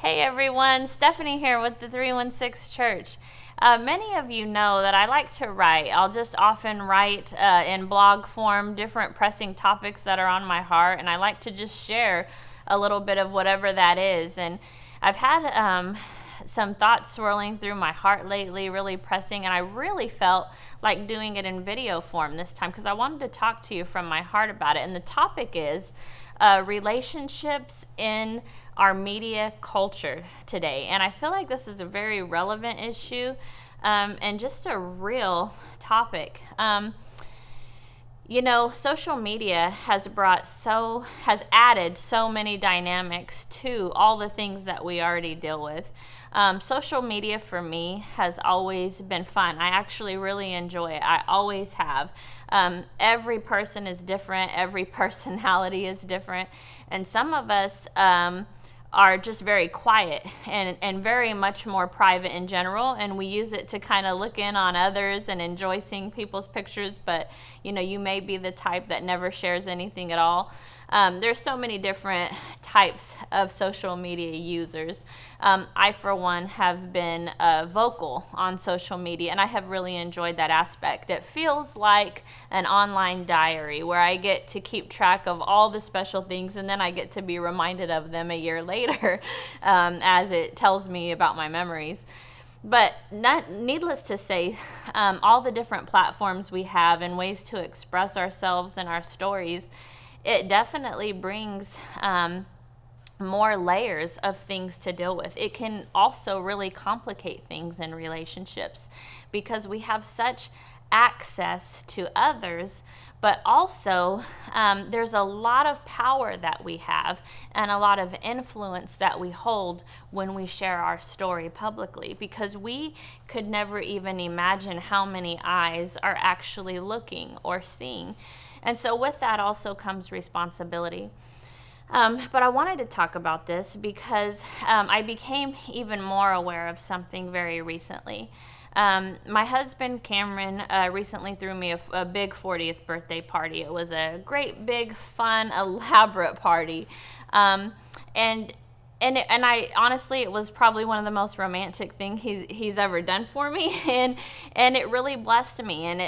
Hey everyone, Stephanie here with the 316 Church. Many of you know that I like to write. I'll just often write in blog form different pressing topics that are on my heart, and I like to just share a little bit of whatever that is. And I've had some thoughts swirling through my heart lately, really pressing, and I really felt like doing it in video form this time because I wanted to talk to you from my heart about it. And the topic is relationships in our media culture today. And I feel like this is a very relevant issue and just a real topic. Social media has added so many dynamics to all the things that we already deal with. Social media for me has always been fun. I actually really enjoy it. I always have. Every person is different. Every personality is different. And some of us are just very quiet and very much more private in general, and we use it to kind of look in on others and enjoy seeing people's pictures, but you may be the type that never shares anything at all. There's so many different types of social media users. I, for one, have been vocal on social media, and I have really enjoyed that aspect. It feels like an online diary where I get to keep track of all the special things, and then I get to be reminded of them a year later as it tells me about my memories. But needless to say, all the different platforms we have and ways to express ourselves and our stories, it definitely brings more layers of things to deal with. It can also really complicate things in relationships because we have such access to others, but also there's a lot of power that we have and a lot of influence that we hold when we share our story publicly, because we could never even imagine how many eyes are actually looking or seeing. And so with that also comes responsibility. But I wanted to talk about this because I became even more aware of something very recently. My husband, Cameron, recently threw me a big 40th birthday party. It was a great, big, fun, elaborate party. And I honestly, it was probably one of the most romantic things he's ever done for me. And it really blessed me, and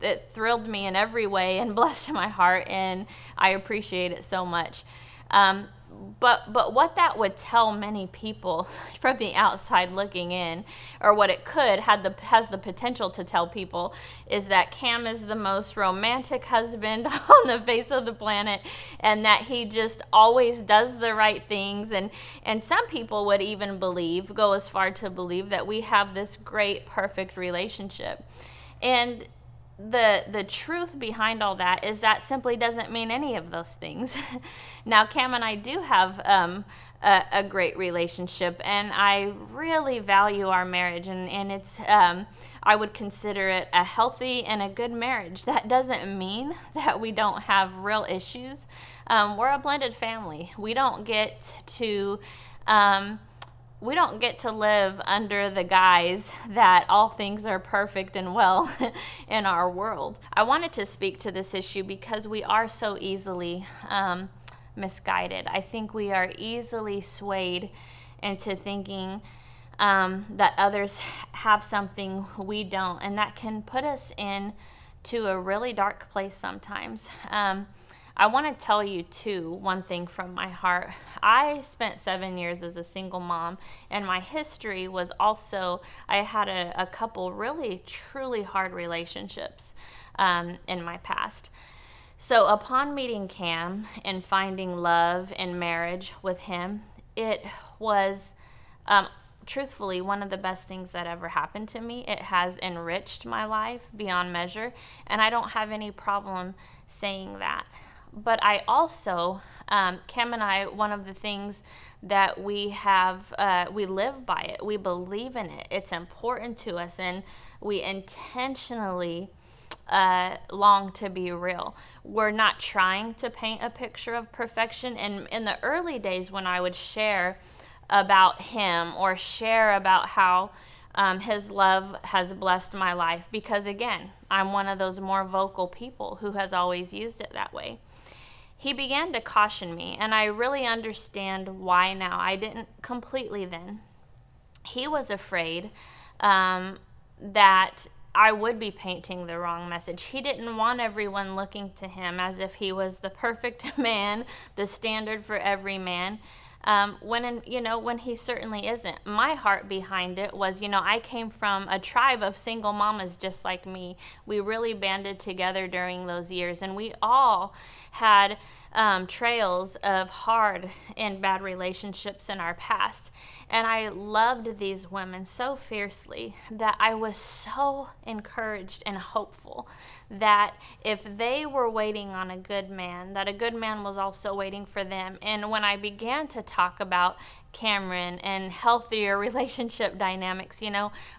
it thrilled me in every way and blessed my heart, and I appreciate it so much. But what that would tell many people from the outside looking in, or what it has the potential to tell people, is that Cam is the most romantic husband on the face of the planet, and that he just always does the right things. And some people would even go as far to believe that we have this great, perfect relationship. And the truth behind all that is that simply doesn't mean any of those things. Now, Cam and I do have a great relationship, and I really value our marriage, and it's I would consider it a healthy and a good marriage. That doesn't mean that we don't have real issues. We're a blended family. We don't get to live under the guise that all things are perfect and well in our world. I wanted to speak to this issue because we are so easily misguided. I think we are easily swayed into thinking that others have something we don't, and that can put us into a really dark place sometimes. I want to tell you, too, one thing from my heart. I spent 7 years as a single mom, and my history was also, I had a couple really, truly hard relationships in my past. So upon meeting Cam and finding love and marriage with him, it was truthfully one of the best things that ever happened to me. It has enriched my life beyond measure, and I don't have any problem saying that. But I also, Cam and I, one of the things that we have, we live by it. We believe in it. It's important to us, and we intentionally long to be real. We're not trying to paint a picture of perfection. And in the early days when I would share about him or share about how his love has blessed my life, because again, I'm one of those more vocal people who has always used it that way. he began to caution me, and I really understand why now. I didn't completely then. He was afraid that I would be painting the wrong message. He didn't want everyone looking to him as if he was the perfect man, the standard for every man. When he certainly isn't. My heart behind it was, I came from a tribe of single mamas just like me. We really banded together during those years, and we all had trails of hard and bad relationships in our past. And I loved these women so fiercely that I was so encouraged and hopeful that if they were waiting on a good man, that a good man was also waiting for them. And when I began to talk about Cameron and healthier relationship dynamics,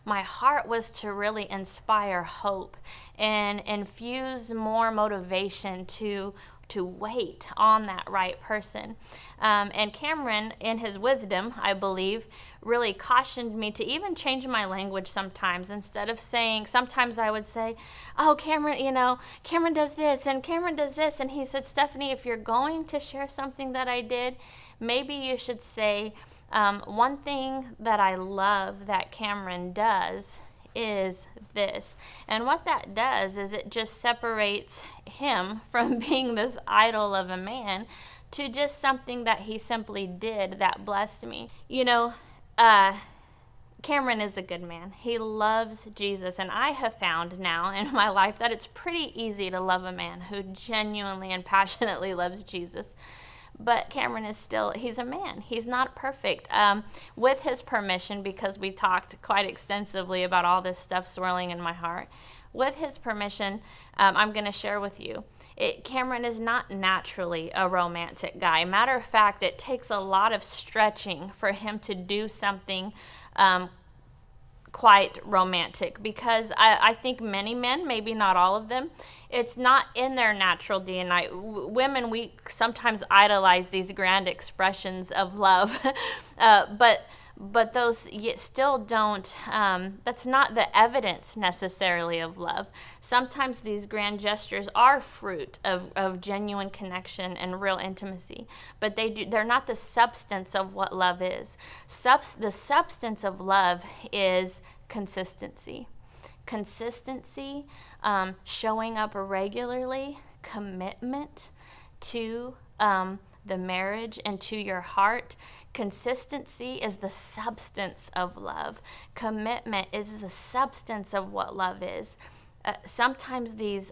my heart was to really inspire hope and infuse more motivation to wait on that right person. And Cameron, in his wisdom, I believe, really cautioned me to even change my language sometimes. Instead of saying, sometimes I would say, oh, Cameron, Cameron does this and Cameron does this. And he said, Stephanie, if you're going to share something that I did, maybe you should say, one thing that I love that Cameron does is this. And what that does is it just separates him from being this idol of a man to just something that he simply did that blessed me. Cameron is a good man. He loves Jesus, and I have found now in my life that it's pretty easy to love a man who genuinely and passionately loves Jesus. But Cameron he's a man. He's not perfect. With his permission, because we talked quite extensively about all this stuff swirling in my heart, with his permission, I'm going to share with you. Cameron is not naturally a romantic guy. Matter of fact, it takes a lot of stretching for him to do something quite romantic, because I think many men, maybe not all of them, it's not in their natural DNA. Women, we sometimes idolize these grand expressions of love, but those still don't, that's not the evidence necessarily of love. Sometimes these grand gestures are fruit of genuine connection and real intimacy, but they're not the substance of what love is. The substance of love is consistency. Consistency, showing up regularly, commitment to the marriage and to your heart. Consistency is the substance of love. Commitment is the substance of what love is. Sometimes these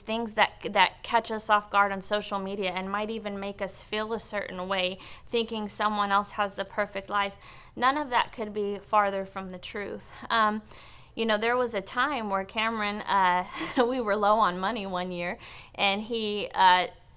things that catch us off guard on social media and might even make us feel a certain way, thinking someone else has the perfect life, none of that could be farther from the truth. There was a time where Cameron, we were low on money one year, and he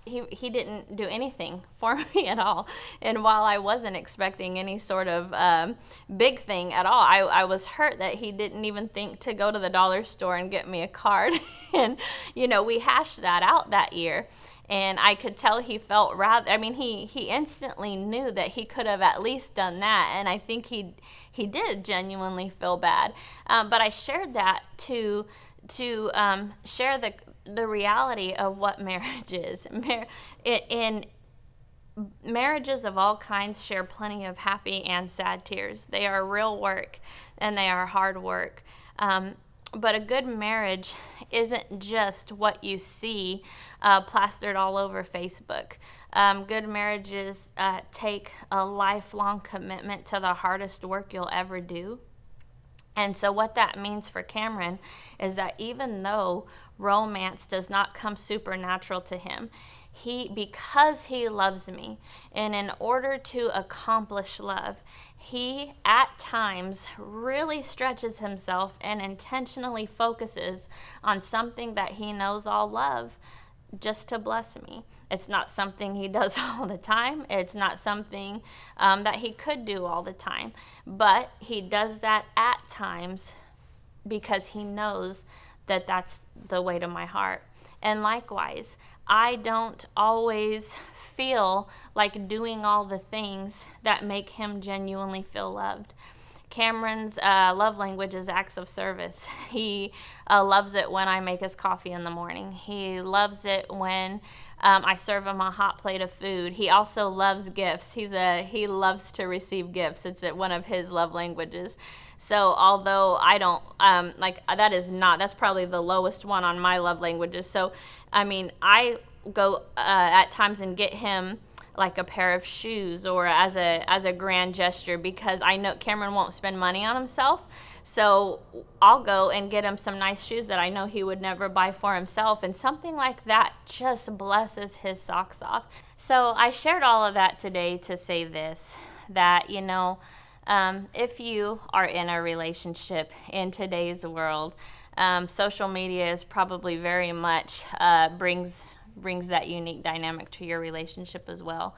didn't do anything for me at all. And while I wasn't expecting any sort of big thing at all, I was hurt that he didn't even think to go to the dollar store and get me a card. And, we hashed that out that year. And I could tell he felt he instantly knew that he could have at least done that. And I think he did genuinely feel bad. But I shared that to share the reality of what marriage is. In marriages of all kinds share plenty of happy and sad tears. They are real work, and they are hard work. But a good marriage isn't just what you see plastered all over Facebook. Good marriages take a lifelong commitment to the hardest work you'll ever do. And so what that means for Cameron is that even though romance does not come supernatural to him, because he loves me, and in order to accomplish love, he at times really stretches himself and intentionally focuses on something that he knows I'll love just to bless me. It's not something he does all the time. It's not something that he could do all the time. But he does that at times because he knows that that's the way to my heart. And likewise, I don't always feel like doing all the things that make him genuinely feel loved. Cameron's love language is acts of service. He loves it when I make his coffee in the morning. He loves it when I serve him a hot plate of food. He also loves gifts. He loves to receive gifts. It's one of his love languages. So although I don't that's probably the lowest one on my love languages. So I mean, I go at times and get him like a pair of shoes or as a grand gesture, because I know Cameron won't spend money on himself. So I'll go and get him some nice shoes that I know he would never buy for himself, and something like that just blesses his socks off. So I shared all of that today to say this, that, if you are in a relationship in today's world, social media is probably very much brings that unique dynamic to your relationship as well.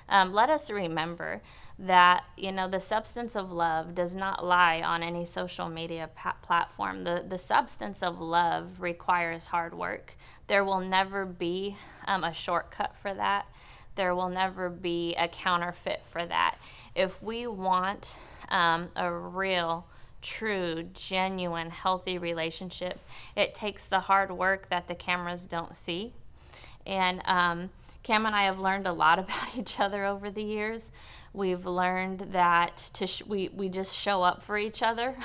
Let us remember that, the substance of love does not lie on any social media platform. The substance of love requires hard work. There will never be a shortcut for that. There will never be a counterfeit for that. If we want a real, true, genuine, healthy relationship, it takes the hard work that the cameras don't see. And Cam and I have learned a lot about each other over the years. We've learned that we just show up for each other,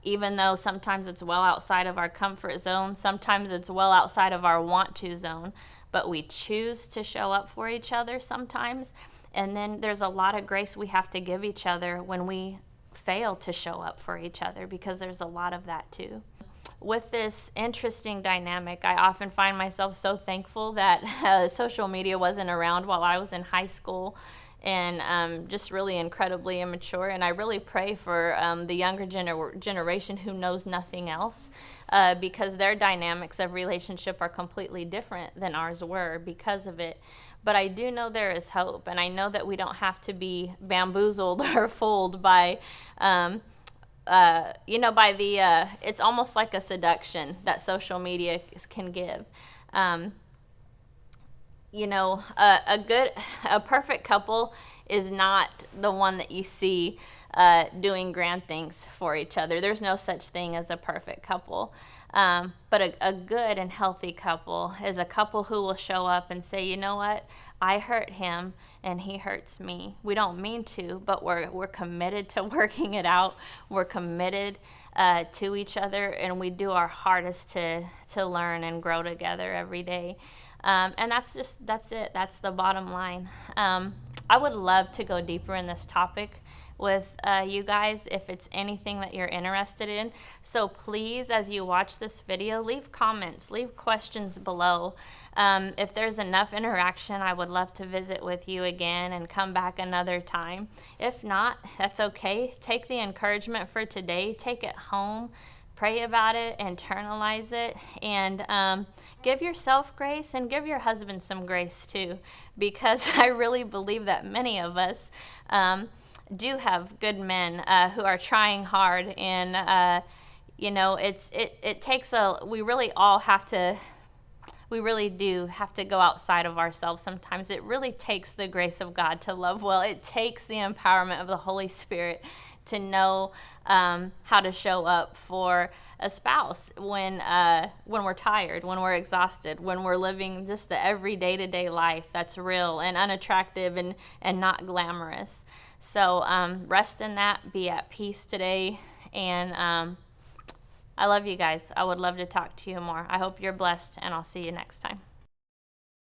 even though sometimes it's well outside of our comfort zone. Sometimes it's well outside of our want to zone, but we choose to show up for each other sometimes. And then there's a lot of grace we have to give each other when we fail to show up for each other, because there's a lot of that too. With this interesting dynamic, I often find myself so thankful that social media wasn't around while I was in high school, and just really incredibly immature. And I really pray for the younger generation who knows nothing else, because their dynamics of relationship are completely different than ours were because of it. But I do know there is hope, and I know that we don't have to be bamboozled or fooled by it's almost like a seduction that social media can give. A perfect couple is not the one that you see doing grand things for each other. There's no such thing as a perfect couple. But a good and healthy couple is a couple who will show up and say, you know what, I hurt him and he hurts me. We don't mean to, but we're committed to working it out. We're committed to each other, and we do our hardest to learn and grow together every day. And that's it. That's the bottom line. I would love to go deeper in this topic with you guys if it's anything that you're interested in. So please, as you watch this video, leave comments, leave questions below. If there's enough interaction, I would love to visit with you again and come back another time. If not, that's okay. Take the encouragement for today, take it home, pray about it, internalize it, and give yourself grace and give your husband some grace too, because I really believe that many of us do have good men who are trying hard, and it takes we really do have to go outside of ourselves sometimes. It really takes the grace of God to love well. It takes the empowerment of the Holy Spirit to know how to show up for a spouse when we're tired, when we're exhausted, when we're living just the every day-to-day life that's real and unattractive and not glamorous. So rest in that, be at peace today, and I love you guys. I would love to talk to you more. I hope you're blessed, and I'll see you next time.